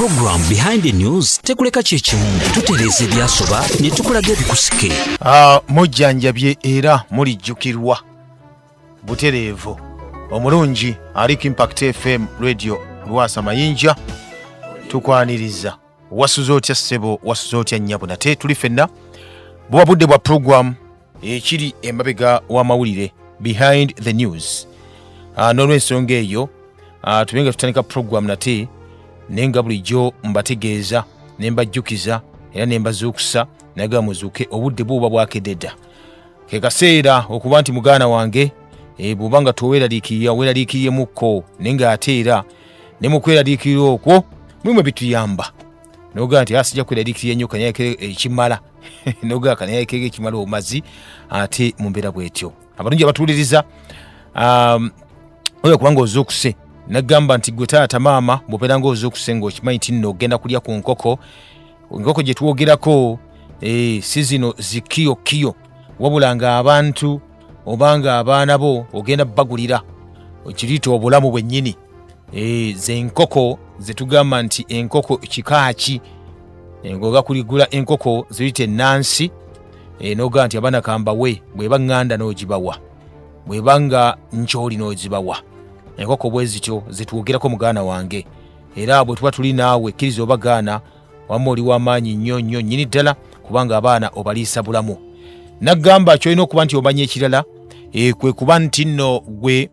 program Behind the News tekuleka kyekimu tutereze byasoba ne tukulaga ebikusike. Mujjanjabye era mulijjukirwa butereevu omulungi aliko Impact FM radio Lwasa Mayinja tukwaniriza wasuzo otya ssebo wasuzo otya nnyabo nate tuli fenna bwa budde bwa program ekiri emabega wa mawulire Behind the News. N'olw'ensonga eyo tubenga tutandika program nate nenga bulijjo mbategeeza nembajjukiza era nembazuukusa naga muzuuke obudde buba bwakededda ke kaseera okuba nti mugana wange bubanga toweraliikiriyemukko nenga ate era ne mukweraliikirira okwo mumwe bituyamba noga nti asijja kweraliikirira nnyo kanyayekere ekimala noga kanyayekere ekimala omazi ate mumbeera bwetyo abalungi abatuuliriza oyo kubanga ozuukuse nagamba nti gwe taata maama bw'obeera ng'ozuukuse ng'okimanyi nti nno ogenda kulya ku nkoko gye twogerako si zino zikiyokiyo wabula nga abantu obanga abaana bo ogenda bagulira okiriita obulamu bwennyini ze nkoko ze tugamba nti enkoko kikaaki ng'oga kuligula enkoko ziyite ennansi n'oga nti abaana kambawe bw'eba ŋŋanda n'ogibawa bw'ebanga nkyoli n'ogibawa enkoko bwe zityo zitwogerako mugana wange era bwe tuba tuli naawe kkiriza obagaana wamma oli w'amaanyi nnyo nnyo nnyini ddala kubanga abaana obaliisa bulamu. Nagamba kyolina okuba nti omanya ekirala kwe kuba nti nno gwe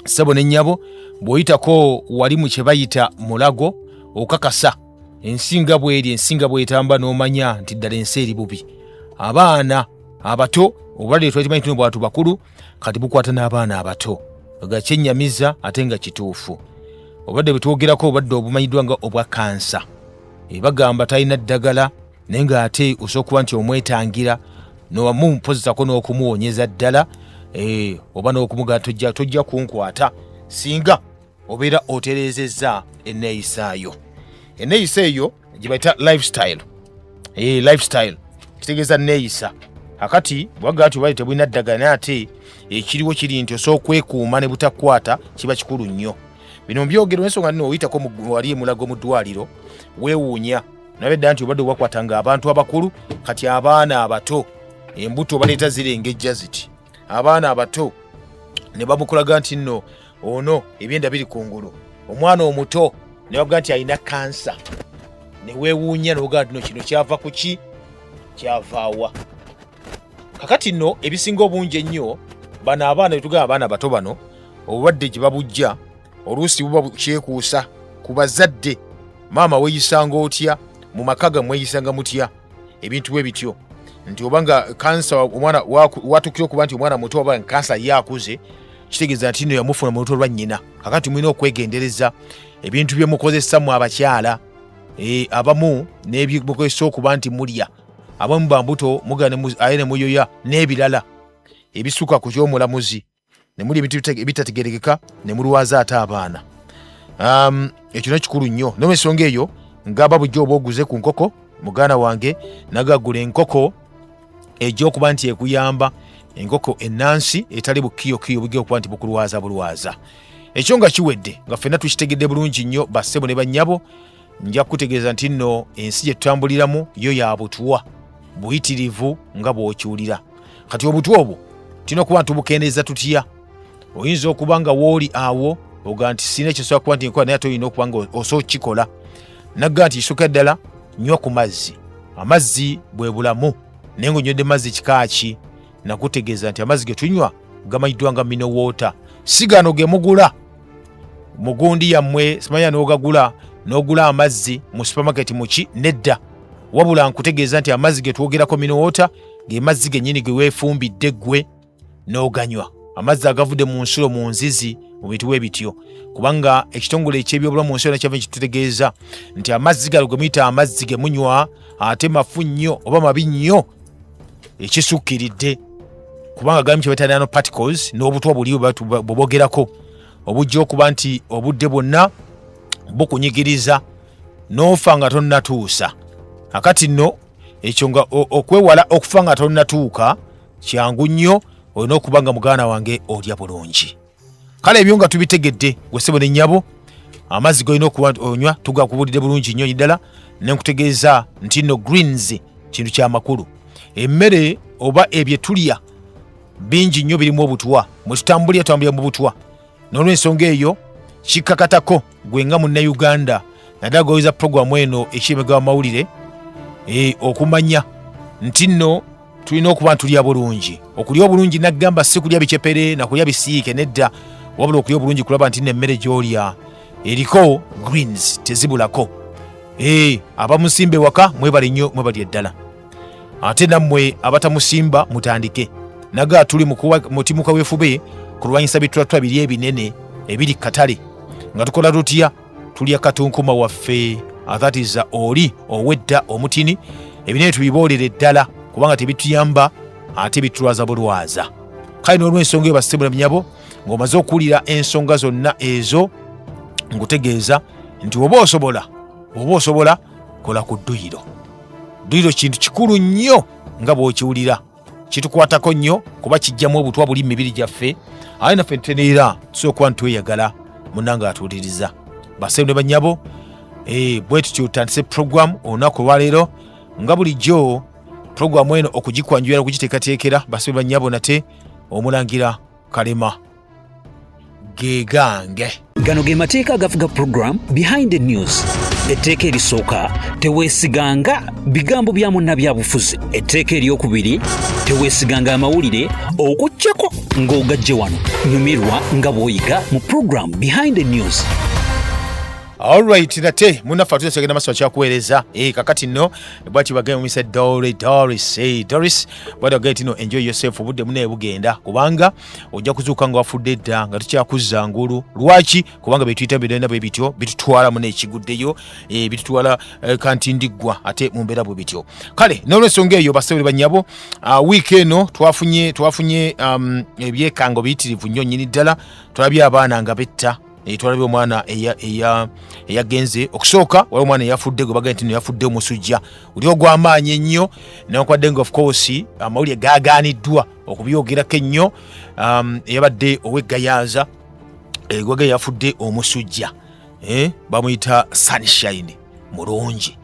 ssebo ne nnyabo bw'oyitako wali mu kye bayita mulago okakasa ensinga bw'eri ensinga bw'etamba n'omanya nti ddala ensi eri bubi. Abaana abato obulwadde twalimanyi tuno bwatu bakulu kati bukwata n'abaana abato nga kyennyamiza ate nga kituufu. Obulwadde bwe twogerako obulwadde obumanyiddwa nga obwa kansa bagamba talina ddagala naye ng'ate osobola okuba nti omwetangira nowamu mpozesako n'okumuwonyeza ddala oba n'okumugaa tojja kunkwata singa obeera otereezezza enneeyisaayo. Enneeyisa eyo gye bayita lifestyle. Lifestyle kitegeeza nneeyisa akati bwagaa ti obali tebulina ddagala naye ate ekiriwo kiri nti osobola okwekuuma ne butakwata kiba kikulu nnyo. Bino mbyogero ensonga nno oyitako wali emulago mu ddwaliro weewuunya nabe dda nti obadde obwakwatanga abantu abakulu kati abaana abato embuto baleeta zirengejja ziti abaana abato ne bamukulaga nti nno ono ebyenda biri kungulu omwana omuto ne bavuga nti alina kansa ne weewuunya noga nti no kino kyava ku ki kyavaawa. Kakati nno ebisinga obungi ennyo bano abaana betugamba abaana bato bano obulwadde gye babujja oluusi buba kyekuusa ku bazadde. Maama weeyisanga otya mu maka gammwe weeyisanga mutya ebintu bwe bityo nti obanga kansa omwana watukira okuba nti omwana muto oba kansa yakuze kitegeeza nti nno yamufuna mu luto lwa nnyina. Kakati mulina okwegendereza ebintu bye mukozesa mu abakyala abamu n'ebyomukozesa okuba nti mulya abamu bambuto mugane aye ne muyoya n'ebirala ebisuka ku ky'omulamuzi ne muli ebintu ebitategerekeka ne mulwaza ate abaana. Ekyo nekikulu nnyo n'ensonga eyo ngaba bujjo oba oguze ku nkoko mugana wange nagagula enkoko egy'okuba nti ekuyamba enkoko ennansi etali bukiyokiyo bugenda okuba nti bukulwaza. Ekyo nga kiwedde nga ffenna tukitegedde bulungi nnyo bassebo ne bannyabo nja kutegeeza nti nno ensi gye tutambuliramu yo ya butwa buyitirivu nga bw'okiwulira. Kati obutwa obwo tulina okuba ntubukendeeza tutya. Oyinza okuba nga wooli awo oga nti sina ekyosobola kuba nti nkola naye ate olina okuba nga osobola kukikola. Nagga nti kisooka ddala nywa ku mazzi. Amazzi bwe bulamu naye ng'onywedde mazzi kikaaki nakutegeeza nti amazzi ge tunywa gamanyiddwa nga mineral water si gano ge mugula mu gundi yammwe simanya n'ogula amazzi mu supermarket muki nedda wabula nkutegeeza nti amazzi ge twogerako mineral water ge mazzi gennyini ge weefumbidde ggwe n'oganywa amazzi agavudde mu nsulo mu nzizi mu bintu bwe bityo kubanga ekitongole eky'ebyobulamu mu nsi yonna kyava kitutegeeza nti amazzi galo ge muyita amazzi ge munywa ate mafu nnyo oba mabi nnyo ekisukkiridde kubanga galimu kye bayita nanoparticles n'obutwa buli bwogerako obujja okuba nti obudde bwonna bukunyigiriza n'ofa nga tonnatuusa. Akati nno ekyo nga okwewala okufa nga tonnatuuka kyangu nnyo olina okuba nga muganda wange olya bulungi. Kale ebyo nga tubitegedde gwe ssebo ne nnyabo amazzi golina okuba onywa tugakubulidde bulungi nnyo ddala ne nkutegeeza nti nno greens kintu kya makulu. Emmere oba ebye tulya bingi nnyo birimu obutwa, mwe tutambulira mu butwa. N'olw'ensonga eyo kikkakatako gwe nga Munnayuganda naddala goyeza puroguramu eno ekiremega w'amawulire okumanya nti nno tulina okuba ntulya bulungi. Okulya obulungi naggamba si kulya bicepere na kulya bisiike nedda, wabula okulya obulungi kulaba nti n'emmere gy'olya eriko greens tezibulako. Abamusimba ewaka mwebale nnyo, mwebali eddala. Ate nammwe abatamusimba mutandike. Naga tuli mu timu kaweefube kulwanyisa bitwatwa biri ebinene ebiri katale nga tukola tutya tulya katunkuma waffe athatiza oli owedda omutini ebinene tubiboolere ddala kubanga tebituyamba ate bitulwaza bulwaza. Kale n'olw'ensonga eyo basibula nyabo ng'omaze okuwulira ensonga zonna ezo ngutegeeza nti oba osobola kola ku dduyiro. Dduyiro kintu kikulu nnyo nga bw'okiwulira, kitukwatako nnyo kuba kijjamu obutwa buli mibiri gyaffe. Aye naffe ntuteneera tusobola okuba ntweyagala munnanga atuwuliriza. Basebe ne bannyabo bwe tutyo tutandise puroguramu olunaku lwaleero nga bulijjo. Puroguramu eno okugikwanjula okugiteekateekera basebe bannyabo nate omulangira Kalema gegange. Gano ge mateeka agafuga program behind the news. Etteeka erisooka teweesiganga bigambo bya munnabyabufuzi. Etteeka eryokubiri teweesiganga amawulire okuggyako ng'ogajje wano. Nyumirwa nga bw'oyiga mu program behind the news. Alright, nate munaffe atuzesegenda maso kyakuweereza kakati nno bwati bagenda mu said Doris bwati no enjoy yourself obudde mune bugenda kubanga ojja kuzuuka nga wafudde dda nga tukyakuzza ngulu. Lwaki? Kubanga betuyita bidenda bwe bityo bitutwala mune ekiguddeyo bitutwala kanti ndiggwa ate mu mbeera bwe bityo. Kale n'olw'ensonga eyo basebuli bannyabo week eno twafunye ebyekango biyitirivu nnyo nnyini ddala. Tulabye abaana nga betta twalabye omwana eyagenze okusooka waliwo omwana eyafudde gwe bagenda nti yafudde omusujja oli ogw'amaanyi ennyo newankubadde nga of course amawulire gaagaaniddwa okubyogerako ennyo. Eyabadde ow'eggayaza gwega yafudde omusujja bamuyita sunshine mulungi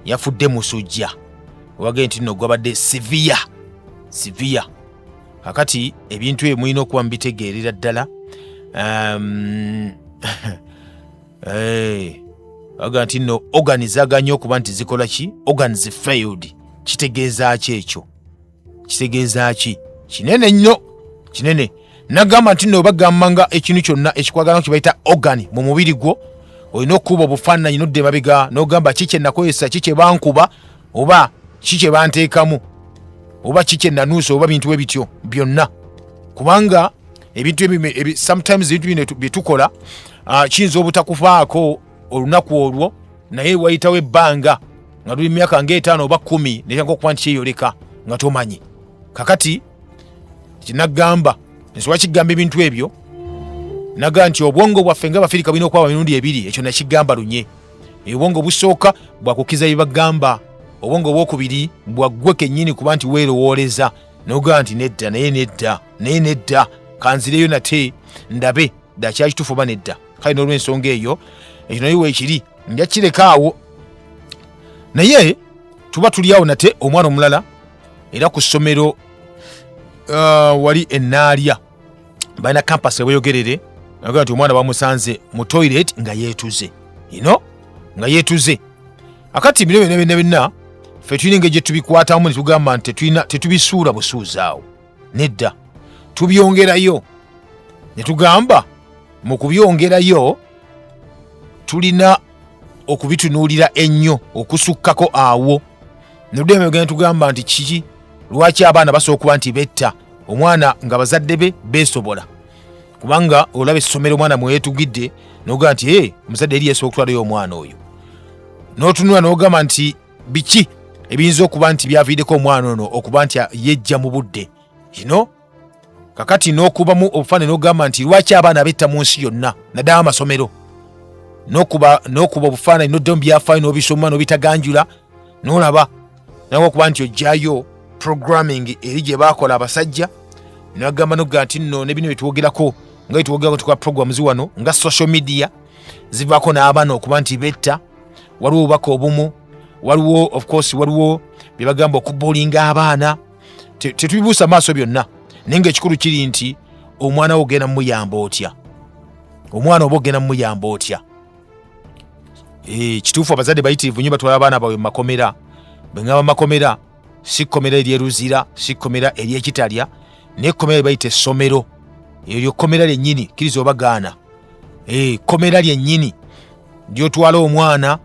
yafudde musujja webagenda nti nno gwabadde severe. Kakati ebintu ebyo mulina okuba mubitegeerera ddala. Aga nti no organizaganya okuba nti zikola ki organs failed. Kitegeeza ki ekyo? Kitegeeza ki? Kinene nnyo, kinene. Nagamba nti no bagambanga ekintu kyonna ekikwagala kibayita organ mu mubiri gwo olina okuba obufaananyi nodde mabega n'ogamba kiki nakozesa, kiki bankuba oba kiki banteekamu oba kiki nanuusa oba bintu ebityo byonna. Kubanga ebintu sometimes ebintu byetukola kiyinza obutakufaako olunaku olwo naye wayitawo ebbanga nga luli myaka ng'etaano oba 10 nekyanga okuba nti kyeyoleka nga tomanyi. Kakati kinagamba nsobola kigamba ebintu ebyo naga nti obwongo bwaffe nga Bafirika bulina okwaba mirundi ebiri. Ekyo nakigamba lunye. Obwongo busooka bwakukiza bye bagamba, obwongo obwokubiri bwaggwe kennyini kuba nti weerowooleza n'ogamba nti nedda kanzireyo nate ndabe dakyakituufu oba nedda. Kale n'olw'ensonga eyo ekyo naye weekiri nja kireka awo. Naye tuba tuli awo nate omwana omulala era ku ssomero wali Ennaalya balina kampasi eweyogerere naga nti omwana bamusanze mu toilet nga yeetuze nga yeetuze. Akati bino byonna ffe tulina engeri gye tubikwatamu ne tugamba nti tetubisuula busuuzi awo nedda tubyongerayo ne tugamba mu kubyongerayo tulina okubitunuulira ennyo okusukkako awo. Nedda tugamba nti kiki lwaki abaana basobola okuba nti betta omwana nga bazadde be beesobola. Kubanga olaba essomero omwana mweyeetugidde n'ogamba nti omuzadde eri yeesobola okutwalayo omwana oyo. N'otunula n'ogamba nti biki ebiyinza okuba nti byaviiddeko omwana ono okuba nti yejja mu budde kakati n'okubamu obufaananyi n'ogamba nti lwaki abaana betta mu nsi yonna naddala amasomero n'okuba obufaananyi n'odda mu byafaayo n'obisoma n'obitaganjula n'olaba nawe okuba nti ojjayo programming eri gye baakola abasajja n'agamba n'ogamba nti nno ne bino byetwogerako nga byetwogerako tukola programs wano nga social media zivaako n'abaana okuba nti betta, waliwo obubaka obumu, waliwo of course waliwo bye bagamba okubulinga abaana. Tetubibuusa maaso byonna, naye ng'ekikulu kiri nti omwana wo ogenda mumuyamba otya, omwana oba ogenda mumuyamba otya. Kituufu abazadde bayitirivu nnyo batwala abaana baabwe mu makomera. Bwe ngamba makomera, si kkomera eryeruzira, si kkomera ery'ekitalya, naye ekkomera lye bayita essomero. Eryo kkomera lyennyini kkiriza obagaana. Kkomera lyennyini lyotwala omwana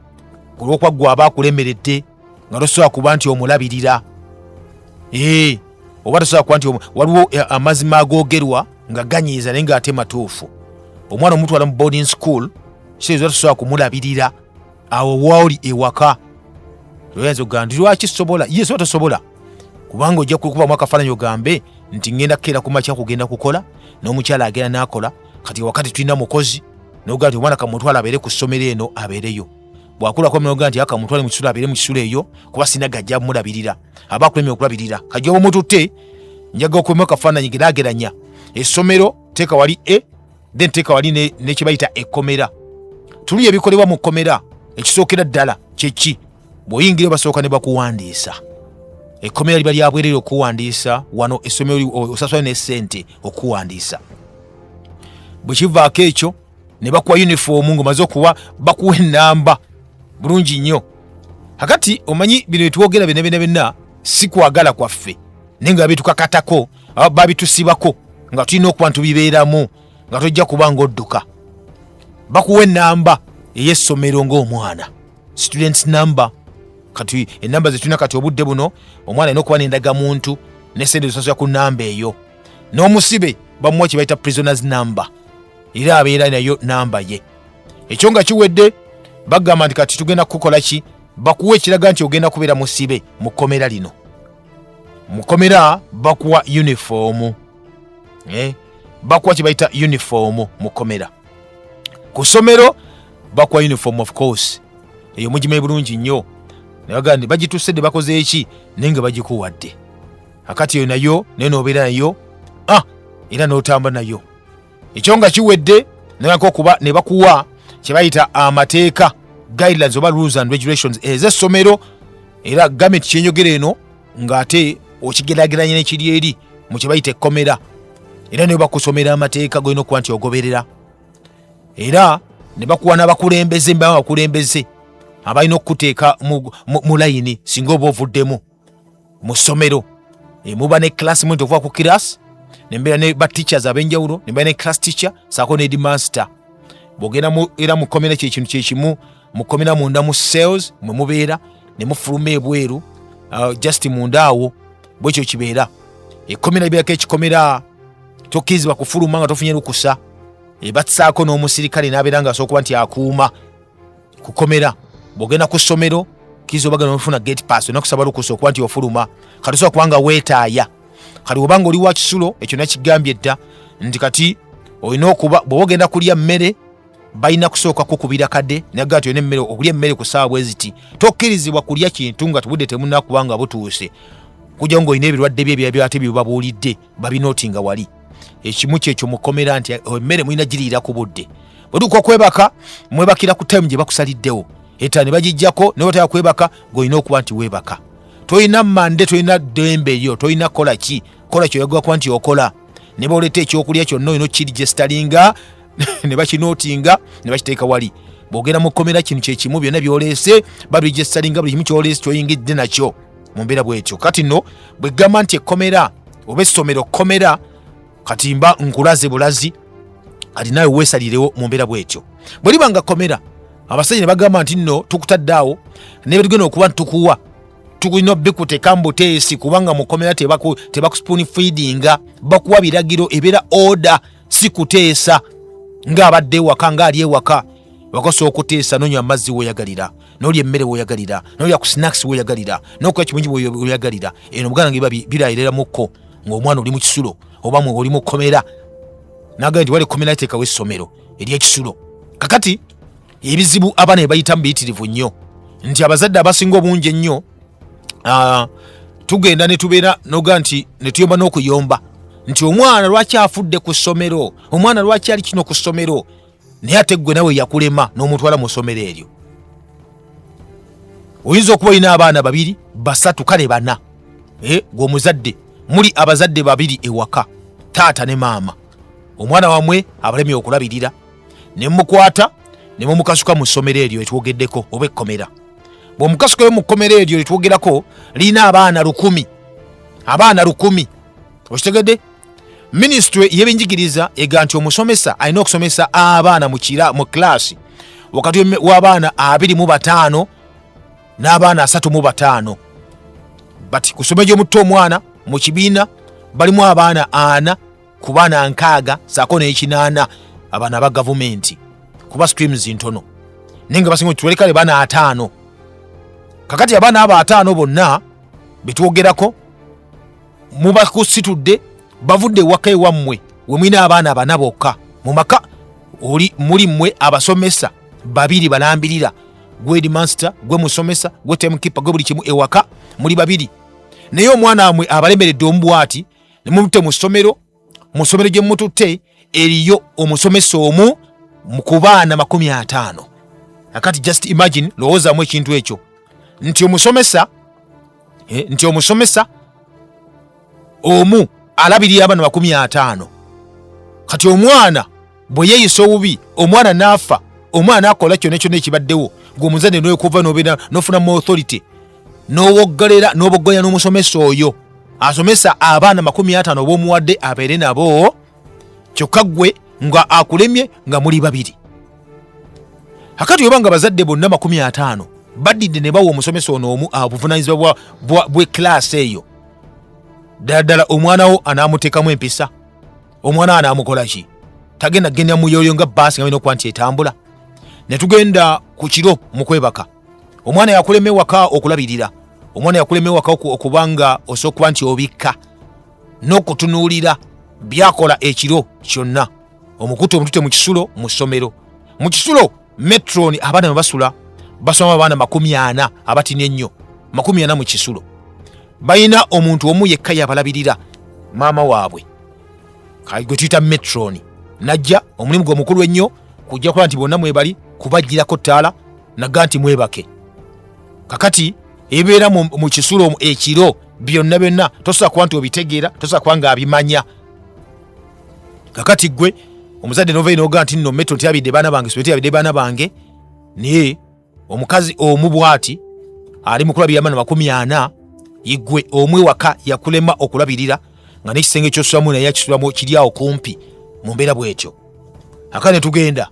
olw'okwaggwa aba akulemeredde nga tosobola kuba nti omulabirira. Oba tosobola kuba nti waliwo amazima agoogerwa nga ganyiiza naye ng'ate matuufu. Omwana omutwala mu boarding school kitegeeza tosobola kumulabirira awo waoli ewaka. Oyinza okugamba nti lwaki sobola? Ye soba tosobola, kubanga ojja kukubamu akafaananyi ogambe nti ngenda kukeera ku makya kugenda kukola, n'omukyala agenda n'akola. Kati wakati tulina mukozi n'ogamba nti omwana kamutwala abeere ku ssomero eno abeereyo. Bw'akulako n'ogamba nti akamutwale mu kisulo abeere mu kisulo eyo kuba sina gajja mulabirira, aba akulemye okulabirira. Kajja oba mututte, njaga okubamu akafaananyi geraageranya. Essomero teeka wali then teeka wali ne kye bayita ekkomera. Tuli ebikolebwa mu kkomera, ekisookera ddala kye ki? Bw'oyingira basooka ne bakuwandiisa. Ekkomera liba lya bwereere okuwandiisa, wano essomero osasula n'essente okuwandiisa. Bwe kivaako ekyo ne bakuwa yunifoomu ng'omaze okuba bakuwa ennamba bulungi nnyo. Kakati omanyi bino bye twogera byonna si kwagala kwaffe, naye nga babitukakatako, babitusibako nga tulina okuba ntubibeeramu nga tojja kuba ng'odduka. Bakuwa ennamba ey'essomero ng'omwana, students number. Kati ennamba ze tulina kati obudde buno, omwana alina okuba n'endagamuntu n'essente zosasula ku nnamba eyo. N'omusibe bamuwa kye bayita prisoners number, era abeera nayo namba ye. Ekyo nga kiwedde, bagamba nti kati tugenda kukola ki? Bakuwa ekiraga nti ogenda kubeera musibe mu kkomera lino. Mu kkomera bakuwa uniform. Bakuwa kye bayita uniform mu kkomera. Ku ssomero bakuwa uniform of course. Eyo mugimanyi bulungi nnyo. Nabaga nti bagitusedde bakoze eki naye nga bagikuwadde. Akati eyo nayo naye n'obeera nayo era n'otamba nayo. Ekyo nga kiwedde ne bakuwa kye bayita amateeka, guidelines oba rules and regulations ez'essomero, era gavumenti kyenyogera eno ng'ate okigeraageranya n'ekiri eri mu kye bayita ekkomera. Era ne bakusomera amateeka golina okuba nti ogoberera. Era ne bakuwa n'abakulembeze, abakulembeze abalina okuteeka mu layini singa oba ovuddemu mu ssomero. Muba ne class mwente okuva ku class, ne mbeera ne ba teachers ab'enjawulo, ne mbeera ne class teacher saako ne headmaster. Bw'ogenda era mu kkomera kyekintu kyekimu, mu kkomera munda mu cells mwe mubeera ne mufuluma ebweru, just munda awo bwekyo kibeera. Ekkomera libeerako ekikomera, tokkirizibwa kufuluma nga tofunye lukusa. Batusaako n'omusirikale n'abeera nga asobola okuba nti akuuma ku kkomera. Bw'ogenda ku ssomero kizo bagana ofuna gate pass, onakusaba lukusa okuba nti ofuluma. Kati osobola kubanga weetaaya. Kati obanga oli wa kisulo, ekyo nakigambye dda nti kati olina okuba bw'ogenda kulya mmere balina kusooka kukubira kadde naga nti olina emmere, okulya emmere ku ssaawa bwe ziti. Tokkirizibwa kulya kintu nga tubudde temunnakubanga butuuse. Kujja ng'olina ebirwadde bye ate bye babuulidde babinootinga wali. Ekimu kyekyo mu kkomera nti emmere mulina giriira ku budde. Bwetuuka okwebaka mwebakira ku time gye bakusaliddewo. Eta ne bagijjako ne bwotaya kwebaka ng'olina okuba nti weebaka. Tolina mmande, tolina ddembe eryo, tolina kola ki? Kola kyoyagala kuba nti okola. Ne booleta ekyokulya kyonna olina okkiregisteringa ne bakinootinga ne bakiteeka wali. Bw'ogenda mu kkomera kino kyekimu byonna byoleese babiregisteringa, buli kimu kyoleese kyoyingidde nakyo mu mbeera bwetyo. Kati nno bwe gamba nti ekkomera oba essomero kkomera, kati mba nkulaze bulazi, kati naawe weesalirewo mu mbeera bwetyo. Bwe liba nga kkomera, abasajja ne bagamba nti nno tukutadde awo ne tugenda okuba ntukuwa, tulina bikuteeka mbuteesi kubanga mu kkomera tebaku spoon feedinga, bakuwa biragiro, ebeera order si kuteesa ng'abadde ewaka ng'ali ewaka. Bakasobola okuteesa n'onywa amazzi weeyagalira, n'olya emmere weeyagalira, n'olya ku snacks weeyagalira, n'okukola kimungi weeyagalira. Eno muganda nge birayiriramukko ng'omwana oli mu kisulo oba oli mu kkomera. Naga nti wali kkomera yateekawo essomero ery'ekisulo. Kakati ebizibu abaana ne bayitamu biyitirivu nnyo nti abazadde abasinga obungi ennyo tugenda ne tubeera noga nti ne tuyomba n'okuyomba nti omwana lwaki afudde ku ssomero, omwana lwaki ali kino ku ssomero. naye ate gwe nawe yakulema n'omutwala mu ssomero eryo. Oyinza okuba olina abaana 2, 3, kale 4. Gwe omuzadde muli abazadde 2 ewaka, taata ne maama. Omwana wamwe abalemye okulabirira, ne mukwata ne mumukasuka mu ssomero eryo etwogeddeko oba ekkomera. Bw'omukasukayo mu kkomera eryo etwogerako lina abaana 10. Abaana 10. Okitegedde? Ministry y'ebyenjigiriza ega nti omusomesa alina okusomesa abaana mu klaasi wakati w'abaana 25 n'abaana 35. But ku ssomero gy'omutta omwana mu kibiina balimu abaana 4 ku baana 6 saako n'ekinaana abaana ba gavumenti kuba streams ntono. Nenga basinga tuwelekale baana 5. Kakati abaana aba 5 bonna betwogerako mubakusitudde bavudde waka ewammwe we mwina abaana 4 bokka mu maka muli mmwe abasomesa 2 balambirira, gwe headmaster, gwe musomesa, gwe timekeeper, gwe buli kimu ewaka muli 2. Naye omwana amwe abalemeredde omubwati ne mumutte mu ssomero gye mututte eriyo omusomesa omu ku baana 50. Akati just imagine, lowoozaamu ekintu ekyo nti omusomesa omu alabirira abaana 50. Kati omwana bwe yeeyisa obubi, omwana n'afa, omwana n'akola kyonna kyonna ekibaddewo, ng'omuzadde n'okuva n'ofuna mu authority n'owoggalera n'oboggonya n'omusomesa oyo asomesa abaana 50 ob'omuwadde abeere nabo, kyokka gwe nga akulemye nga muli 2. Akati oba nga bazadde bonna 50 badidde ne bawa omusomesa ono omu obuvunaanyizibwa bwe klaasi eyo, ddala omwana wo anaamuteekamu empisa, omwana anaamukola ki? Tagenda genda muyoyo nga baasi nga alina okuba nti etambula. Ne tugenda ku kiro mu kwebaka, omwana yakulema ewaka okulabirira, omwana yakulema ewaka okubanga osobola okuba nti obikka n'okutunuulira byakola ekiro kyonna. Omukutu omutute mu kisulo mu ssomero. Mu kisulo metroni abaana basula basoma abaana 40 abatini ennyo, 40 mu kisulo. Bayina omuntu omu yekka yabalabirira, maama waabwe gwe tuyita metroni. Najja omulimu gwe omukulu ennyo kujja kuba nti bonna mwebali kubagirako ttaala naga nti mwebake. Kakati ebeera mu kisulo ekiro byonna tosobola kuba nti obitegeera, tosobola kuba nga abimanya. Kakati gwe omuzadde novayo noga nti nno metro ntyabidde baana bange, so ntyabidde baana bange, naye omukazi omu bwati ali mu kulabirira abaana 40, igwe omwe waka yakulema okulabirira nga n'ekisenge ky'osulamu naye yakisulamu kiri awo kumpi mu mbeera bw'etyo. Akati ne tugenda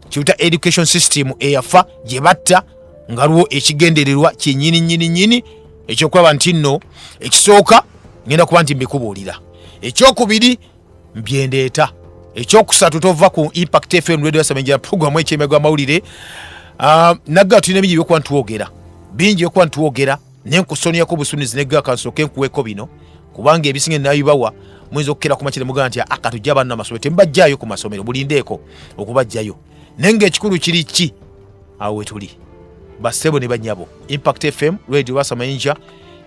kiyita education system eyafa gye batta nga luwo ekigendererwa kyennyini ekyokulaba nti nno ekisooka ngenda kuba nti mbikubuulira, ekyokubiri mbyendeeta, ekyokusatu tova ku Impact FM radio yasamenya programu ekyemegwa mawulire. Nagga tulina bingi byokuba ntuwogera nenkusoniyako busunizi negga kansooke nkuweeko bino kubanga ebisinga nabibawa muyinza okukera ku makire mugaa nti akatujja abaana amasomero tembajjaayo ku masomero, bulindeeko okubajjayo. Naye ng'ekikulu kiri ki? Awo wetuli basebo ne banyabo. Impact FM radio basamanya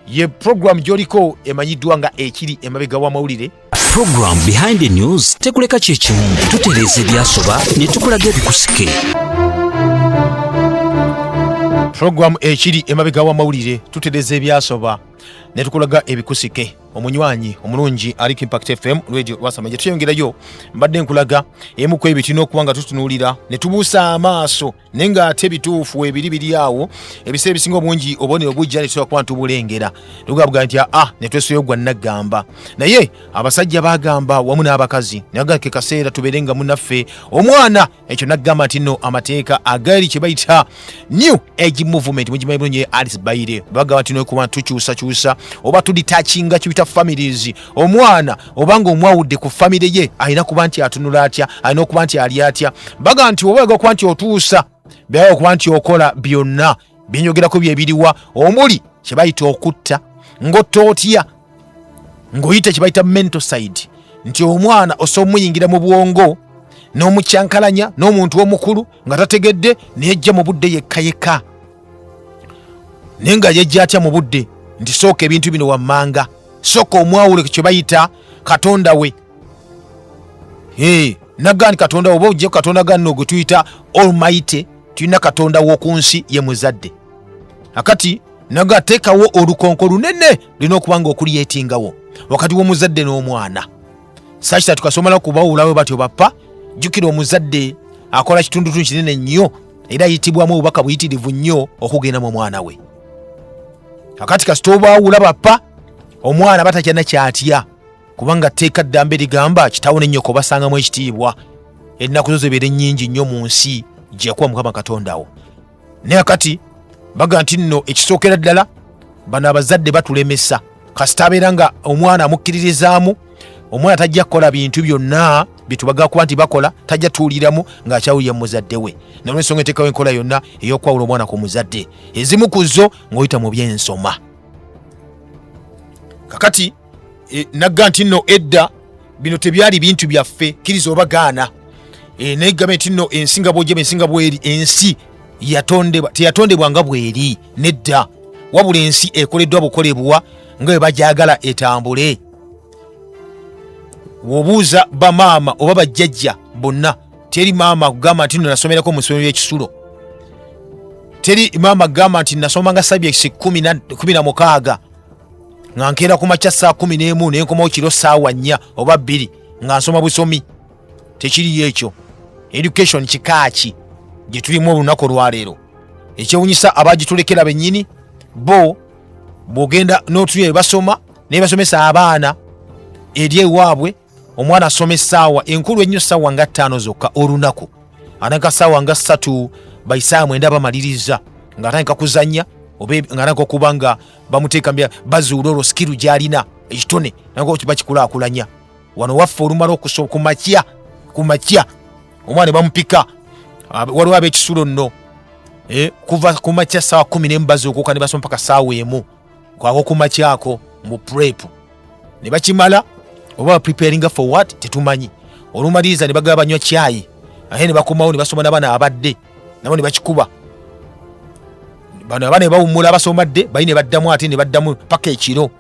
ye program gyoliko emanyiddwa nga ekiri emabega w'amawulire. Program behind the news tekuleka kyekimu, tutereeza ebyasoba ne tukulaga ebikusike. Program ekiri emabega w'amawulire tutereeza ebyasoba ne tukulaga ebikusike. Omunywanyi omulungi ali ku Impact FM radio wasamanya tuyongerayo mbadde nkulaga emu ku ebitino okubanga tutunuulira ne tubuusa amaaso naye ng'ate bituufu ebiri awo ebiseera ebisinga obungi obubonero bujja ne tusobola kuba ntubulengera tugabuga nti ne twesoyo gwa naggamba. Naye abasajja bagamba wamu n'abakazi naga ke kaseera tubeere nga munaffe omwana ekyo naggamba nti nno amateeka agaali kye bayita new age movement mugimanyi bulungi Alice Baire bagamba nti nokuba tukyusa oba tuditakinga kibita families omwana obanga omwawudde ku family ye alina kuba nti atunula atya, alina okuba nti ali atya. Baga nti obwega okuba nti otuusa byayo okuba nti okola byonna binyogerako byebiriwa omuli kye bayita okutta ng'ototya ng'oyita kye bayita mental side, nti omwana osobola omuyingira mu bwongo n'omukyankalanya n'omuntu omukulu nga tategedde nejja mu budde yekka naye nga yejja atya mu budde nti sooka ebintu bino wammanga, sooka omwawule kye bayita katonda we. nagani katonda oba ojje katonda ganno gwe tuyita almighty tulina katonda w'okunsi ye muzadde. Akati naga teekawo olukonko lunene lina okuba nga okuliyetingawo wakati w'omuzadde n'omwana. Sakita tukasoma kubawulawe batyo bappa. Jjukira omuzadde akola kitundu kinene nnyo era ayitibwamu obubaka buyitirivu nnyo okugenda mu mwana we. Akati kasita obawula bappa omwana batakyana kyatya kubanga tteeka ddambe ligamba kitaawo ne nnyoko basangamu ekitiibwa. Ennaku zo zibeere nnyingi nnyo mu nsi gyeyakuwa Mukama Katondawo. Naye akati baga nti nno ekisookera ddala bano abazadde batulemesa kasita abeera nga omwana amukkiririzaamu omwana tajja kukola bintu byonna byetubaga kuba nti bakola, tajja tuwuliramu ng'akyawulira muzadde we. Nolwensonga eteekawo enkola yonna ey'okwawula omwana ku muzadde, ezimu ku zo ng'oyita mu byensoma. Kakati nagga nti nno edda bino tebyali bintu byaffe kkiriza oba gaana. Naye gavumenti nno ensinga bw'ojjaba ensinga bw'eri ensi teyatondebwa nga bw'eri nedda, wabula ensi ekoleddwa bukolebwa nga bwe bagyagala etambule. Wobuuza bamaama oba bajjajja bonna, teri maama kugamba nti nasomerako mu ssomero ly'ekisulo, teri maama kugamba nti nasoma nga subjects 16 nga nkeera ku makya saa 11 ne nkomawo kiro saawa 4 oba 2 nga nsoma busomi. Tekiri ekyo. Education kikaaki gye tulimu olunaku olwaleero. Ekyewunyisa abagitulekera bennyini bo bw'ogenda n'otuye basoma ne basomesa abaana eri ewaabwe. Omwana asoma essaawa enkulu ennyo ssaawa nga 5 zokka olunaku, anaka ssaawa nga 3 bayisaawa 9 bamaliriza ng'atandika kuzannya oba ng'anaka okuba nga bamuteeka bazuula olwo sikiru gy'alina ekitone nako kiba kikulaakulanya. Wano waffe olumala ku makya omwana ne bamupika. Waliwo ab'ekisulo nno kuva ku makya ssaawa 10 bazuukuka ne basoma paka ssaawa 1 kwako ku makyako mu prep ne bakimala oba preparing for what tetumanyi. Olumaliriza ne bagaba banywa kyayi ate ne bakomawo ne basoma n'abaana abadde nabo ne bakikuba. Bano abaana ne bawummula abasomadde bayi ne baddamu ate ne baddamu paka ekiro.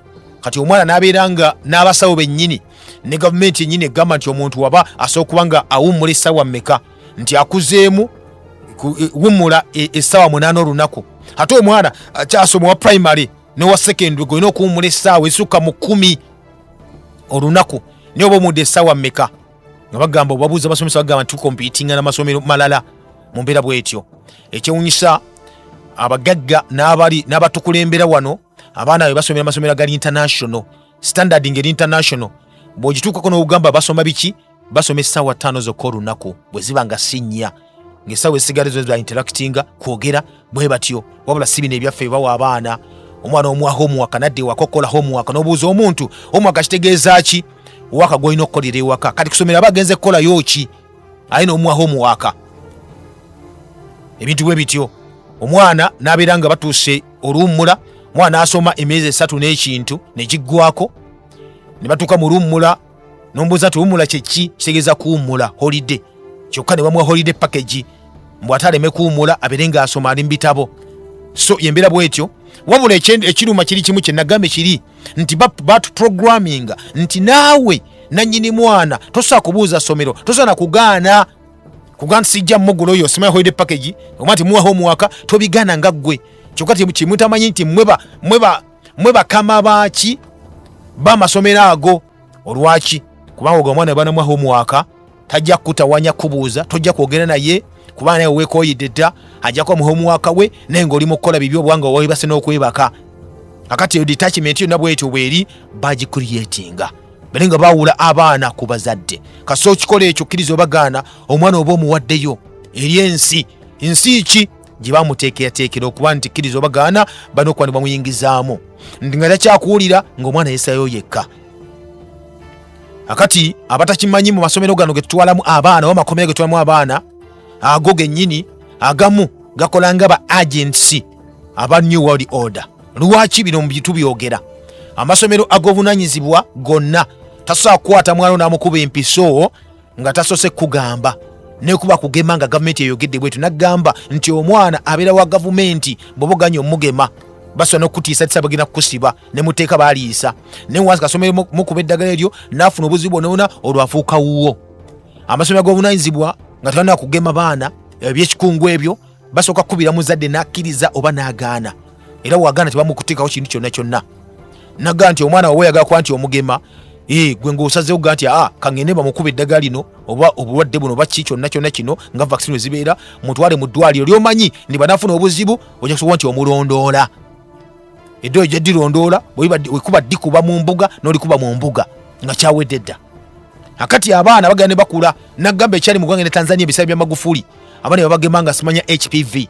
Kati omwana n'abeera nga n'abasawo bennyini ne gavumenti yennyini egamba nti omuntu waba asobola kuba nga awummula essaawa mmeka nti akuzeemu wummula essaawa 8 olunaku. Ate omwana akyasoma wa primary n'owa secondary gwena okuwummula essaawa esukka mu 10 olunaku naye oba omudde essaawa mmeka. Nga bagamba obabuuza abasomesa bagamba nti tukompitinga n'amasomero malala mu mbeera bw'etyo. Ekyewunyisa abagagga n'abatukulembera wano abaana be basomera amasomero agali international standard ngeri international bw'ogituukako n'ogamba basoma biki basoma essaawa 5 zokka olunaku bwe ziba nga si nnya ng'essaawa esigale zo za interactinga kwogera bwe batyo. Wabula si bino ebyaffe bawa abaana omwana omuwa homework nadde ewaka okukola homework n'obuuza omuntu homework kitegeeza ki waka gw'olina okukolera ewaka kati kusomera aba agenze kukolayo ki alina omuwa homework ebintu bwe bityo. Omwana n'abeera nga batuuse oluwummula mwana asoma emyezi 3 n'ekintu ne giggwako ne batuuka mu luwummula n'ombuuza tuwummula kyeki kitegeeza kuwummula holiday kyokka ne bamuwa holiday package mbw ataleme kuwummula abeere ng'asoma ali mu bitabo. So yembeera bwetyo. Wabula ekiruma kiri kimu kye nagambe kiri nti batu programming nti naawe nannyini mwana tosobola kubuuza ssomero tosobola kugaana sijja mmugulo oyo osoma holiday package oba nti muwa homework tobigaana nga ggwe kyokka kimutamanyi nti mwe bakama baaki b'amasomero ago. Olwaki? Kubanga ogwo omwana banamuwa homework tajja kutawanya kubuuza tojja kwogera naye kubanga naye weekooyidde dda ajja kuba mu homework we naye ng'oli mu kukola bibyo obwanga weebase n'okwebaka. Kakati eyo detachment yonna bwetyo bweri bagicreatinga bere nga bawula abaana ku bazadde. Kasoo kikola ekyo kkiriza obagaana omwana oba omuwaddeyo eri ensi ki gye bamuteekerateekera okuba nti kkiriza obagaana bano okuba ne bamuyingizaamu nga takyakuwulira ng'omwana yeesayo yekka. Akati abatakimanyi mu masomero gano ge tutwalamu abaana oba makomera ge tutwalamu abaana ago gennyini agamu gakola nga ba agency aba New World Order. Lwaki bino tubyogera? Amasomero ag'obuvunaanyizibwa gonna tasobola kukwata mwana n'amukuba empiso nga tasose kugamba ne kuba kugema nga gavumenti eyogedde bwetu nagamba nti omwana abeera wa gavumenti bw'oboganya omugema basobola n'okutiisa tisa bagenda kukusiba ne muteeka baaliisa ne wansi kasomero mukuba eddagala eryo n'afuna obuzibu bwonna olwafuuka wuwo. amasomero g'obunanyizibwa nga tebana kugema baana ebyekikungu ebyo basooka kubira muzadde n'akkiriza oba n'agaana, era wagaana tebamukuteekawo kintu kyonna kyonna. Nagga nti omwana wawe yagala kuba nti omugema gwe ng'osazeewo ga nti kangende bamukuba eddagala lino oba obulwadde buno oba ki kyonna kyonna kino nga vaccine zibeera, mutwale mu ddwaliro lyomanyi ndi banafuna obuzibu ojja kusobola nti omulondoola. Eddwaliro ejja ddirondoola wekuba ddikuba mu mbuga n'olikuba mu mbuga nga kyawedde dda. Akati abaana bagenda ne bakula, nagamba ekyali mu ggwanga ne Tanzania ebisayi bya Magufuli abaana babagema nga simanya HPV.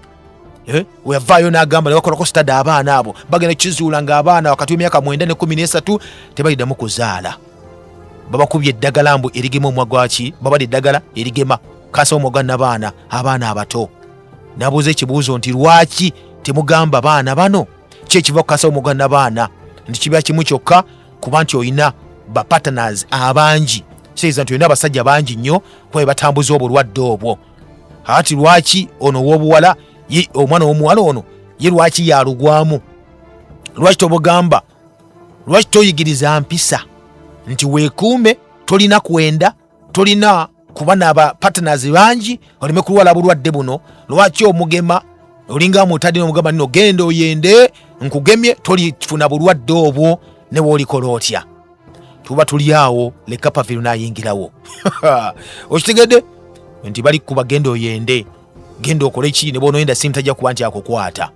Weyavaayo n'agamba ne bakolako sitade abaana abo bagenda kizuula ng'abaana wakati w'emyaka 9 ne 13 tebaliddamu kuzaala. Babakubye eddagala mbu erigema omwagwaki, babadde eddagala erigema kansa omwagwa abaana abato. Nabuuza ekibuuzo nti lwaki temugamba baana bano ki ekiva ku kansa omwagwa n'abaana? Nti kiba kimu kyokka, kuba nti olina ba partners abangi, kitegeeza nti olina abasajja bangi nnyo kuba batambuza obulwadde obwo. Ati lwaki ono w'obuwala omwana w'omuwala ono ye lwaki yalugwamu? Lwaki tobugamba? Lwaki toyigiriza mpisa nti weekuume, tolina kwenda, tolina kuba n'aba partners bangi oleme kulwala bulwadde buno? Lwaki omugema olinga mutadde n'omugamba nino genda oyende nkugemye, tolifuna bulwadde obwo ne bw'olikola otya? Tuba tuli awo leka Pavilo n'ayingirawo. Okitegedde nti bali kuba genda oyende, genda okole ki, ne bw'onoyenda simu tajja kuba nti akukwata.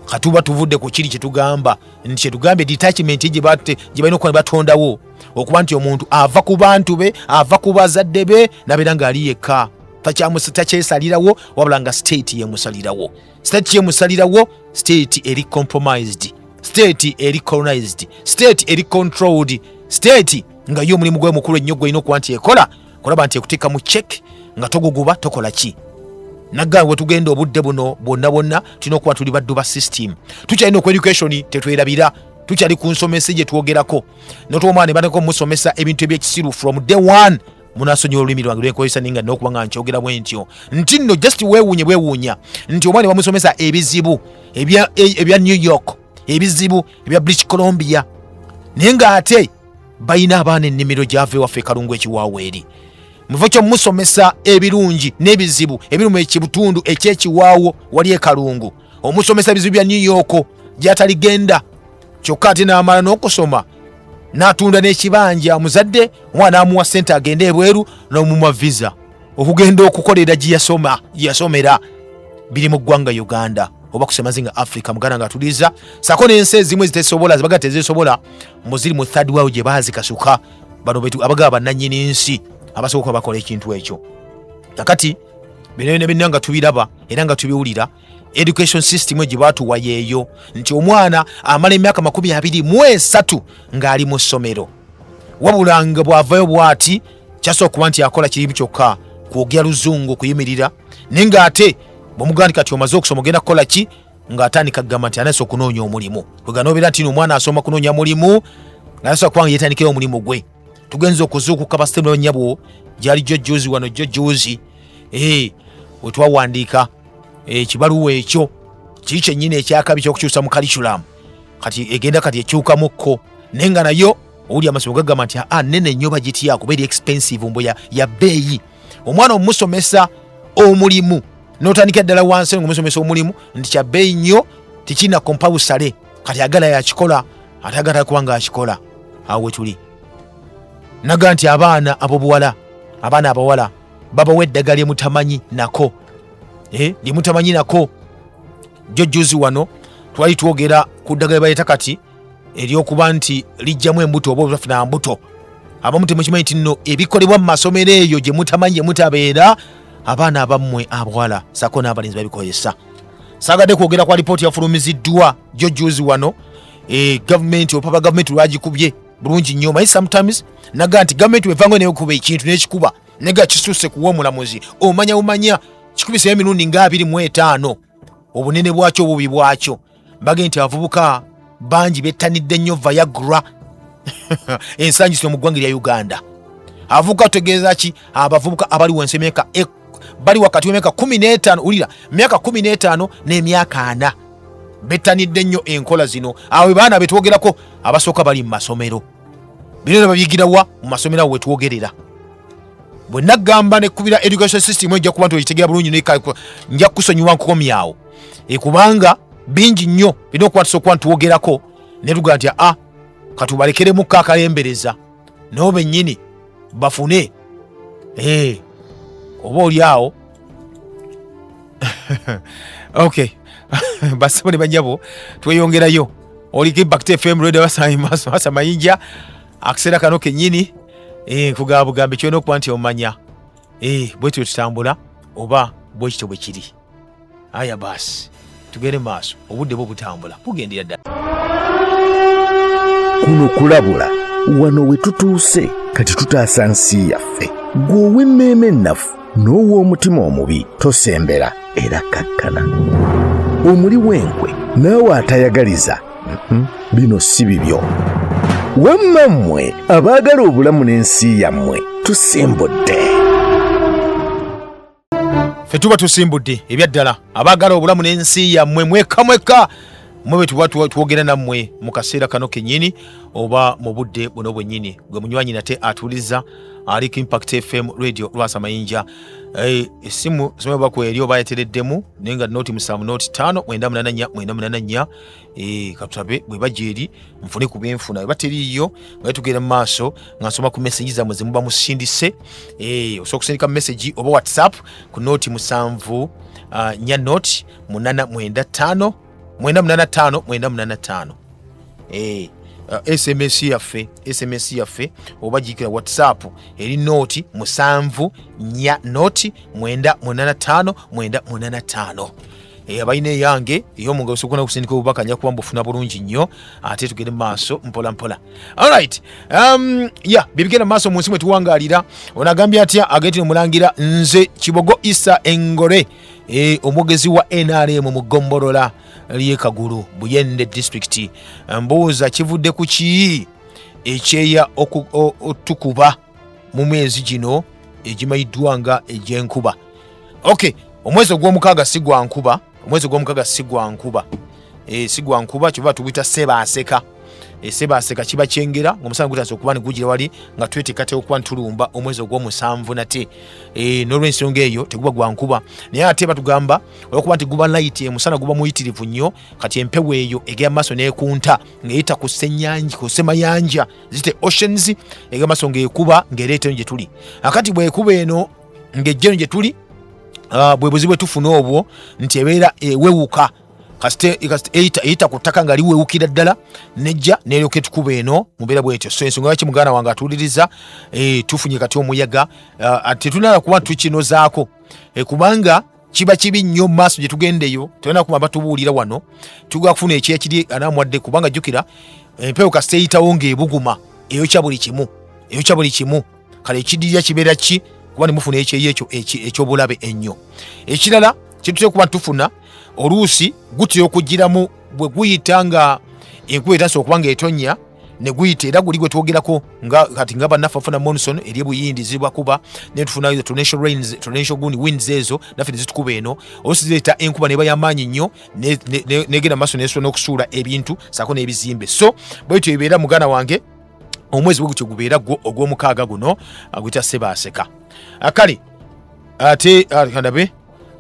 Katuba tuvudde ku kiri kyetugamba nti kyetugambye detachment gye balina okuba ne batondawo okuba nti omuntu ava ku bantu be, ava ku bazadde be, nabeera ng'ali yekka, takyesalirawo wabula nga state yemusalirawo. State yemusalirawo, state eri compromised, state eri colonized, state eri controlled, state nga yo omulimu gwe mukulu ennyo gw'olina okuba nti ekola kulaba nti ekuteeka mu check nga toguguba tokola ki. Nagga we tugenda obudde buno bwonna tulina okuba tuli baddu ba system. Tukyalina ku education tetwerabira, tukyali ku nsomesa gye twogerako. N'otwomwana ne banako musomesa ebintu ebyekisiru from day one. Munasonyiwa olulimi lwange lwenkozesa ninga n'okuba nga nkyogera bwe ntyo nti nno just bwewuunya nti omwana bamusomesa ebizibu ebya New York, ebizibu ebya British Columbia, naye ng'ate balina abaana ennimiro gy'ava ewaffe Kalungu ekiwaawo eri. Muva kyo musomesa ebirungi n'ebizibu ebiri mu kibutundu ekyekiwaawo wali e Kalungu. Omusomesa ebizibu bya New York gy'ataligenda kyokka ate n'amala n'okusoma n'atunda n'ekibanja omuzadde omwana amuwa ssente agende ebweru n'omumwa visa okugenda okukolera gye yasomera. Biri mu ggwanga Uganda oba kusemazinga Africa muganda nga tuliza sako n'ensi ezimu ezitesobola zibaga tezisobola muziri mu third world gye baazikasuka bano betu abagaba bannannyini nsi abasobola bakola ekintu ekyo. Kakati bino ne binanga tubiraba era nga tubiwulira education system gye baatuwa yeeyo nti omwana amala emyaka 23 ng'ali mu ssomero, wabula nga bw'avayo bw'ati kyasooka kuba nti akola kirimu kyokka kwogera luzungu kuyimirira, naye ng'ate bw'omugamba kati omaze okusoma ogenda kukola ki ng'atandika kugamba nti anasobola okunoonya omulimu. Bweganobeera nti omwana asoma kunoonya mulimu ng'anasobola kuba nga yeetandikira omulimu gwe. Tugenza okuzuukuka basitemu banyabo gyali jjojjoozi wano jjojjoozi wetwawandiika ekibaluwa ekyo kiri kyennyini ekyakabi ky'okukyusa mu curriculum kati egenda kati ekyukamukko, naye nga nayo owuli amasomero gagamba nti nene nnyo bagitya kuba eri expensive mbu ya bbeeyi. Omwana omusomesa omulimu n'otandika ddala wansi ng'omusomesa omulimu nti kya bbeeyi nnyo, tikirina kompawusale kati agala yakikola ate agala kuba nga akikola. Awo we tuli. Naga nti abaana abawala babawa eddagala lyemutamanyi nako lyemutamanyi nako. Jjojjuzi wano twali twogera ku ddagala baleeta kati ery'okuba nti lijjamu embuto oba obutafuna mbuto. Abamu temukimanyi nti nno ebikolebwa mu masomero eyo gye mutamanyi gye mutabeera abaana abammwe abawala sako n'abalenzi babikozesa. Saagadde kwogera kwa lipooti yafulumiziddwa jjojjuzi wano gavumenti opapa gavumenti lwagikubye bulungi nnyo. Maye sometimes naga nti gavumenti wevango neekuba ekintu n'ekikuba nega kisusse kuwa omulamuzi omanya kikubisa emirundi nga 25 obunene bwakyo obubi bwakyo. Mbage nti abavubuka bangi bettanidde nnyo Viagra ensangi zino mu ggwanga lya Uganda. Abavubuka tutegeeza ki? Abavubuka abali wansi emyaka bali wakati w'emyaka 15 ulira myaka 15 n'emyaka 4 bettanidde nnyo enkola zino. Awo baana betwogerako abasooka bali mu masomero bino babigirawa mu masomero awo wetwogerera. bwe nagamba ne kubira education system ejja kuba nti okitegera bulungi nja kusonyiwa nkukomyawo kubanga bingi nnyo birina okukwatisa okuba ntuwogerako ne tugaa nti katubalekere akalembereza nabo bennyini bafune oba oli awo okay basabo ne banyabo tweyongerayo oliko Impact FM radio basa mayinja akaseera kano kennyini kugaba bugambe kyona okuba nti omanya bwetyo tutambula oba bwekito bwe kiri. Aya basi tugende maaso obudde bwo butambula bugendera ddala. Kuno kulabula wano we tutuuse kati tutaasa nsi yaffe. Gwe ow'emmeeme ennafu n'ow'omutima omubi tosembera era kakkana. Omuli w'enkwe naawe atayagaliza bino si bibyo. Wamma mmwe abaagala obulamu n'ensi yammwe tusimbudde. Ffe tuba tusimbudde ebyaddala abaagala obulamu n'ensi yammwe mweka mwe bwe tuba twogera nammwe mu kaseera kano kennyini oba mu budde buno bwennyini. Gwe munywanyi nate atuliza aliko Impact FM radio Lwasa Mayinja. Essimu zimwe bakwe eri oba yetereddemu naye nga noti 7 katulabe bwe bajja eri nfune ku byenfuna bwe bateriiyo nga tugenda mu maaso nga nsoma ku message zammwe ze muba musindise. Osobola okusindika message oba WhatsApp ku noti 7 nya noti 885 SMS yaffe oba jikira WhatsApp eri noti 7 nya noti 885. Abayina yange ey'omunga osokona kusindika obubaka nja kuba mbufuna bulungi nnyo ate tugende maaso mpola mpola. Alright, bibigenda maaso mu nsi mwe tuwangaalira. Onagambye atya ageti omulangira nze Kibogo Isa Engore omwogezi wa NRM mu Gombolola Lyekagulu Buyende district. Mbuuza kivudde ku ki ekyeya otukuba mu mwezi gino egimayiddwa nga egy'enkuba. Okay, omwezi ogw'omukaaga si gwa nkuba. Si gwa nkuba kiba tuguyita Sebaaseka. Sebaaseka kiba kyengera ng'omusana gutandise okuba ne gugira wali nga tweteekateeka okuba ntulumba omwezi ogw'omusanvu nate. N'olw'ensonga eyo teguba gwa nkuba naye ate batugamba olwokuba nti guba light omusana guba muyitirivu nnyo kati empewo eyo egera maaso n'ekunta ng'eyita ku ssennyanja ku ssemayanja zite oceans egera maaso ng'ekuba ng'ereeta eno gye tuli. Akati bw'ekuba eno ng'ejja eno gye tuli bwe buzibu bwe tufuna obwo nti ebeera ewewuka kasite eyita ku ttaka nga liwewukira ddala nejja n'eryoka etukuba eno mubeera bwetyo. So ensonga lwaki muganda wange atuuliriza tufunye kati omuyaga tetunala kuba tukinozaako kubanga kiba kibi nnyo mu maaso gye tugendeyo tulina kuba batubuulira wano tugwa kufuna ekyeya kiri anamwadde kubanga jjukira empewo kasite eyitawo ng'ebuguma eyokya buli kimu kale ekidirira kibeera ki kuba ne mufuna ekyeya ekyo eky'obulabe ennyo. Ekirala kyetutera kuba tufuna oluusi gutera okugiramu bwe guyita nga enkuba etansobola okuba nga etonnya ne guyita era guli gwe twogerako kati nga bannaffe afuna monsoon eri ebuyindi zibakuba ne tufuna torrential winds ezo naffe ne zitukuba eno oluusi zireeta enkuba neba y'amaanyi nnyo negenda maaso nesobola n'okusuula ebintu saako n'ebizimbe. So bwetyo ebeera muganda wange omwezi bwe gutyo gubeera ogw'omukaaga guno aguyita Sebaaseka. Akali ate kandabe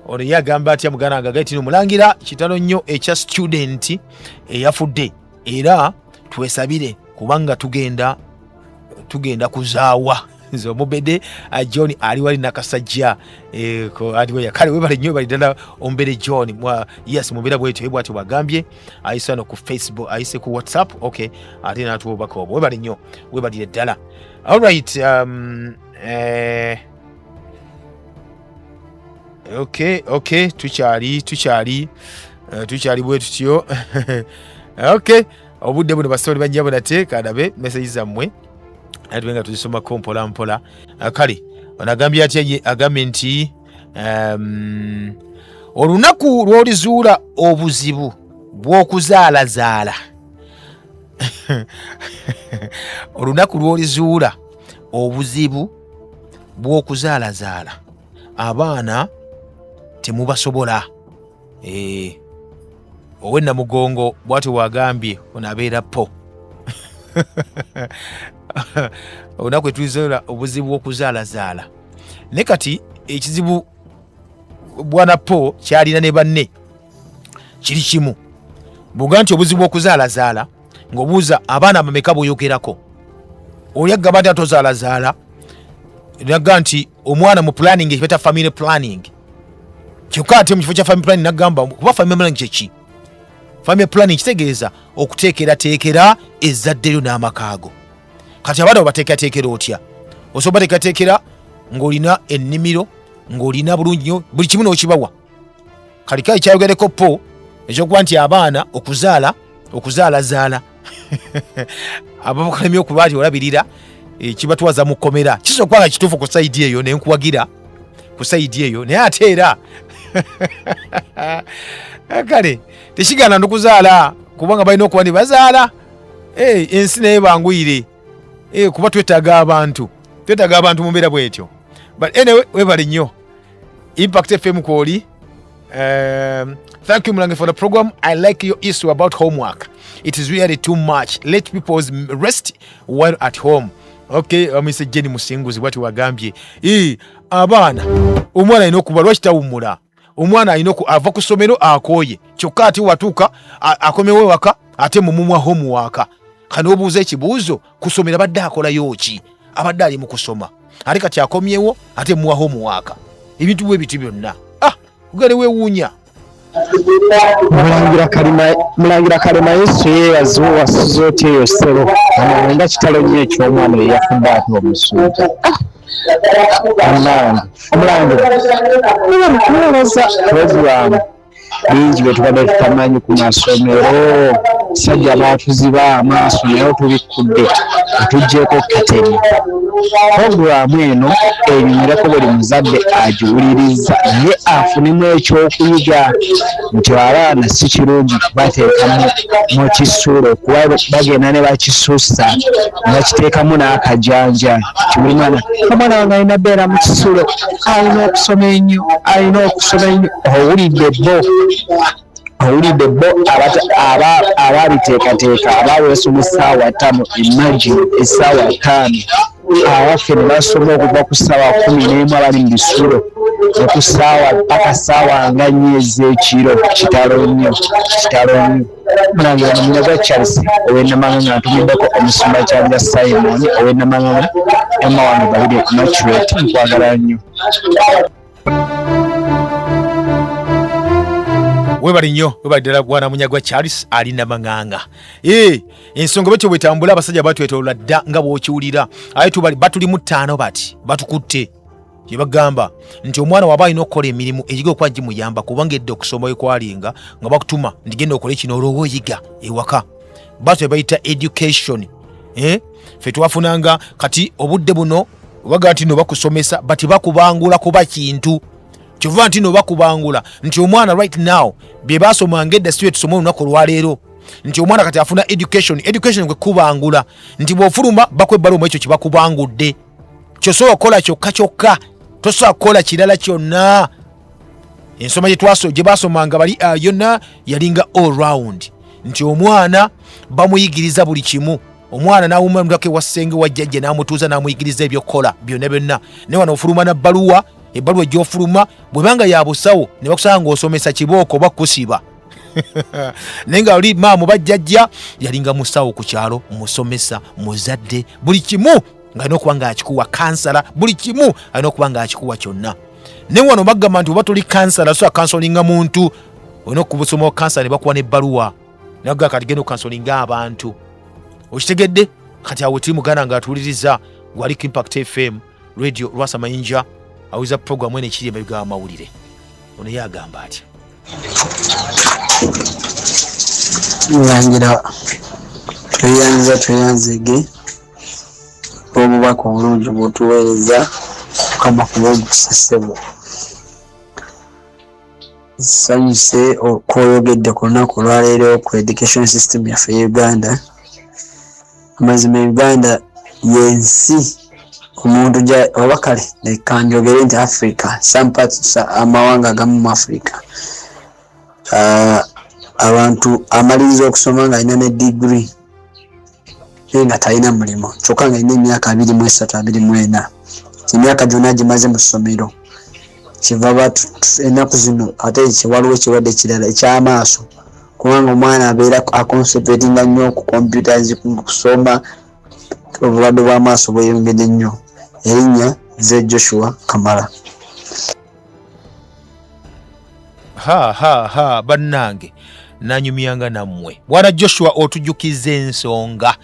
ono yagamba atya muganda wange agati mulangira kitalo nnyo ekya student eyafudde era twesabire kubanga tugenda kuzaawa nze omubede John ali wali nakasajja kale webale nnyo bali ddala ombere John yes mubera bwetyo bwatyo bagambye ayise no ku Facebook ayise ku WhatsApp. Okay ate natubaka obwo webale nnyo webalire ddala. Alright, okay tukyali bwe tutyo. Okay, obudde buno basitoli banyabo nate kadabe message zammwe atuwenga tuzisoma ko mpola mpola. Kale onagambye atya agambe nti olunaku lw'olizuula obuzibu bw'okuzaalazaala olunaku lw'olizuula obuzibu bw'okuzaalazaala abaana temubasobola. Owenna mugongo bwati wagambye onabeera po. Olunaku lw'olizuula obuzibu bw'okuzaalazaala ne kati ekizibu bwana po kyalina ne banne kiri kimu buga nti obuzibu okuzaalazaala ng'obuuza abaana bameka bw'oyogerako oyagga bati atozaalazaala nagga nti omwana mu planning ekibeta family planning kyokka ate mu kifo kya family planning nagamba kuba family planning kyeki family planning kitegeeza okuteekerateekera ezzadde lyo n'amakaago kati abaana babateekerateekera otya osobola bateekerateekera ng'olina ennimiro ng'olina bulungi nnyo buli kimu n'okibawa kalika ekyayogereko po ekyokuba nti abaana okuzaalazaala ababakalemye okuba nti olabirira kibatwaza mu Komera kisobola okuba nga kituufu ku sayidi eyo nenkuwagira ku sayidi eyo naye ate era kale tekigaana ndukuzaala kubanga balina okuba nti bazaala ensi naye banguyire kuba twetaaga abantu mu mbeera bwetyo but anyway webale nnyo Impact FM kwoli. Thank you Mulange for the program. I like your issue about homework. It is really too much. Let people rest while at home. Okay, Mr. Jenny Musinguzi bwati wagambye abaana omwana alina okuba lwaki tawummula omwana alina ava ku ssomero akooye kyokka ati watuuka akomewo waka ate mumumwa homework kano obuuza ekibuuzo kusomera badde akolayo ki abadde ali mu kusoma ate kati akomyewo ate muwa homework ebintu bwe biti byonna ugale weewuunya mulangira kalema Yesu yeeyaze wasize otya eyo ssebo nga kitalo nnyo eky'omwana eyafudde ate omusujja mulangira puroguramu bingi bye tubadde tutamanyi ku masomero sajja baatuziba amaaso naye tubikudde atuggyeko kateni puroguramu eno enyumireko buli muzadde agiwuliriza naye afunemu ekyokuyiga nti abaana si kirungi bateekamu mu kisuulo kuba bagenda ne bakisuusa bakiteekamu n'akajanja kibuli mwana omwana wange alina beera mu kisuulo alina okusoma ennyo owulidde bo ababiteekateeka abaweesu mu ssaawa 5 imagine essaawa 5 awaffe ne basoma okuva ku ssaawa 11 abali mu bisuulo okussaawa paka ssaawa nga 4 ez'ekiro kitalo nnyo mulangira nomunyaga Charles ow'ennamanganga ntumiddeko omusumba kyanja Simon ow'ennamanganga emma wange balire immaculate nkwagala nnyo webali nnyo webali ddala bwana munyagwa Charles ali namanganga ensonga betyo bwetambula abasajja batwetolola dda nga bw'okiwulira aye batuli mu 5 bati batukutte kye bagamba nti omwana waba alina okukola emirimu egiga okuba gimuyamba kubanga edde okusoma wekwalinga nga bakutuma ndigenda okole kino olwoba oyiga ewaka batwe bayita education ffe twafunanga kati obudde buno obaga nti no bakusomesa bati bakubangula kuba kintu kyova nti no bakubangula nti omwana right now bye basomanga edda siwe tusoma olunaku olwaleero nti omwana kati afuna education kwe kubangula nti bw'ofuluma bakwebbala omwo ekyo kye bakubangudde kyosobola okukola kyokka tosobola kukola kirala kyonna ensoma gye basomanga bali yonna yalinga all round nti omwana bamuyigiriza buli kimu omwana n'awuma mutake wa ssenge wa jjajja n'amutuuza n'amuyigiriza ebyokukola byonna byonna ne wano ofuluma na bbaluwa ebbaluwa gy'ofuluma bwebanga ya busawo ne bakusanga ng'osomesa kibooko oba kusiba naye nga oli maamu bajjajja yalinga musawo ku kyalo musomesa muzadde buli kimu ng'alina okuba ng'akikuwa kansala buli kimu alina okuba ng'akikuwa kyonna ne wano bagamba nti oba toli kansala so akansolinga muntu olina okubusoma kansala ne bakuwa n'ebbaluwa naga kati genda okansolinga abantu okitegedde kati awo tiri muganda ng'atuwuliriza gwali Impact FM radio Lwasa Mayinja awuliza programu ene ekiri emabega w'amawulire ono ye agamba atya mulangira tweyanzege obubaka obulungi bwotuweereza kama kuba ogusesebo sanyuse okwoyogedde ku lunaku olwaleero ku education system yaffe e Uganda amazima Uganda yensi omuntu oba kale nekanjogere nti Africa some parts amawanga agamu mu Africa abantu amaliriza okusoma nga alina ne degree nga talina mulimu kyokka nga alina emyaka 23-24 emyaka gyonna gimaze mu ssomero kiva ennaku zino ate waliwo ekirwadde kirala eky'amaaso kubanga omwana abeera aconcentratinga nnyo ku computers kusoma obulwadde bw'amaaso bweyongedde nnyo. Erinnya ze Joshua Kamara. Bannange nanyumyanga nammwe bwana Joshua otujjukiza ensonga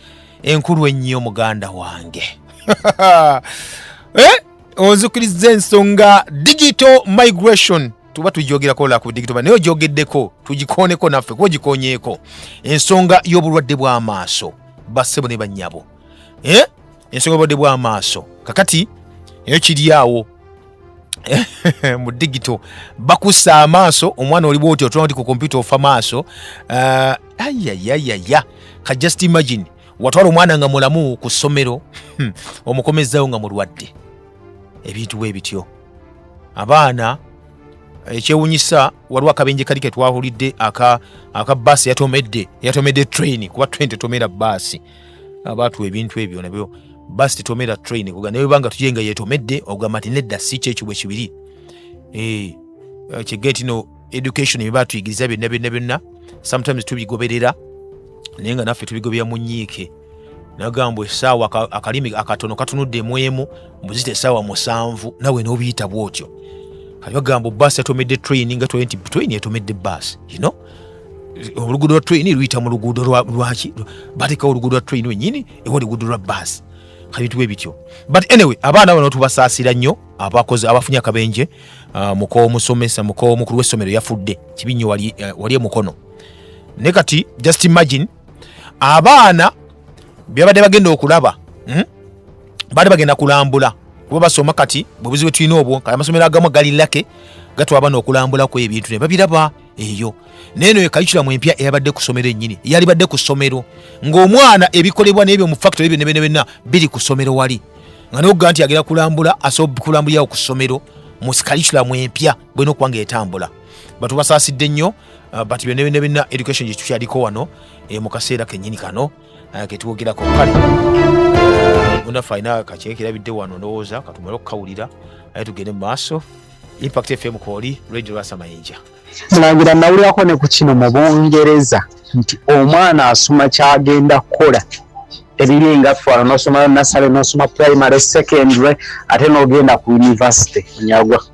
enkulu ennyo muganda wange. Onzikiriza ensonga digital migration tuba tujogerako la ku digital naye ojogeddeko tugikoneko naffe kuba gikonyeeko ensonga y'obulwadde bw'amaaso bassebo ne bannyabo. Ensonga y'obulwadde bw'amaaso kakati eyo kiri awo mu digital bakussa amaaso omwana oli bwoti otulanga nti ku computer ofa maaso. Ka just imagine watwala omwana nga mulamu ku ssomero omukomezzayo nga mulwadde. Ebintu bwe bityo abaana ekyewunyisa waliwo akabenje kali ke twahulidde aka basi yatomedde train kuba train tetomera basi abaatu ebintu ebyo nabyo basi tetomera train kuga naye banga tujenga yetomedde ogamba ati nedda si kyekyo bwe kibiri. Kigeti no education ebaba tuyigiriza byonna sometimes tubigoberera naye nga naffe tubigobera mu nnyiike nagambwa essaawa akalimi akatono katunudde mwemu mbuzite essaawa 7 nawe n'obiyita bwotyo. Kali bagamba basi yatomedde train nga train yatomedde basi oluguudo lwa train luyita mu luguudo lwaki bateka oluguudo lwa train wenyini ewa oluguudo lwa basi kali tuwe bityo. But anyway abaana bano tubasaasira nnyo abakozi abafunye akabenje muko musomesa muko mukulu w'essomero yafudde kibinyo wali mukono ne kati just imagine abaana byabadde bagenda okulaba bali bagenda kulambula kuba basoma kati bwebuzi bwe tulina obwo kali amasomero agamu gali lake gatwa abaana okulambulako ebintu ne babiraba eyo neno ekayitula mu empya eyabadde ku ssomero ennyini yali badde ku ssomero ng'omwana ebikolebwa n'ebyo mu factory ebyo nebena biri ku ssomero wali nga n'ogga nti agera kulambula asobola kulambulirawo ku ssomero mu kayitula mu empya bwe n'okubanga etambula. Batubasaasidde nnyo bati byonna education gye tukyaliko wano mu kaseera kennyini kano ketwogerako kale munaffe alina kakyekirabidde wano ndowooza katumale okukawulira aye tugende mu maaso. Impact FM Kooli Radio Rasa Mayinja. Mulangira nawulirako ne ku kino mu Bungereza nti omwana asoma kyagenda kukola ebiri nga fwala n'osoma nursery n'osoma primary secondary ate n'ogenda ku university nyagwa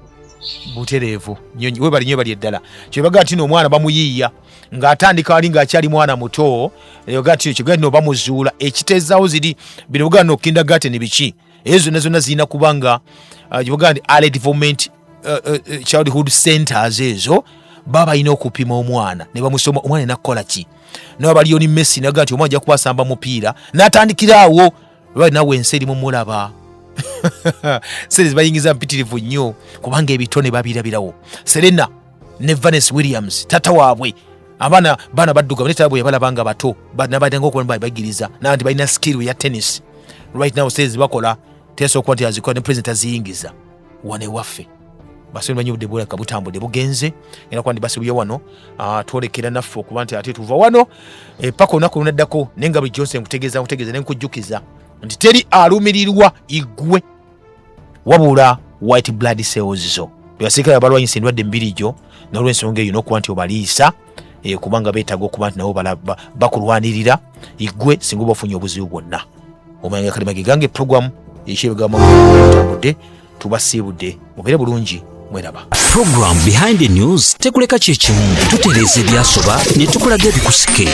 butereevu nyonyi we bali nnyo bali eddala kyebaga ati n'omwana bamuyiiya ng'atandika ali ng'akyali mwana muto yogati ekigandi no bamuzuula ekiteezaawo ziri bino buganda kindergarten biki ezo zonna zirina kubanga buganda early development childhood centers ezo baba ina okupima omwana ne bamusoma omwana nakola ki no baliyo ni Messi naga ati omwana ajja kwasamba mupiira natandikirawo lwa nawe enseri mu mulaba series bayingiza mpitirivu nnyo kubanga ebitone babirabirawo. Serena ne Vanessa Williams tata waabwe abana bana badduga baletabwe yabalabanga bato bana badenga okuba bagiriza nandi balina skill ya tennis right now says bakola teso kwati aziko ne president aziyingiza wane waffe basi banyudde bula kabutambudde bugenze era kwandi basi byo wano twolekera naffe okuba nti ate tuva wano pako nako lunaddako nenga buli Jose nkutegeeza nenkujjukiza nti teri alumirirwa igwe wabula white blood cells zo byasika abalwanyisa endwadde mbirijo n'olwensonga eyo n'okuba nti obaliisa kubanga beetaaga okuba nti nabo bakulwanirira igwe singa oba ofunye obuzibu bwonna. Omanya kalima gigange program ekyebigamba mutambudde tubasiibudde mubeere bulungi mweraba. Program Behind the News tekuleka kyekimu tutereeza ebyasoba ne tukulaga ebikusike.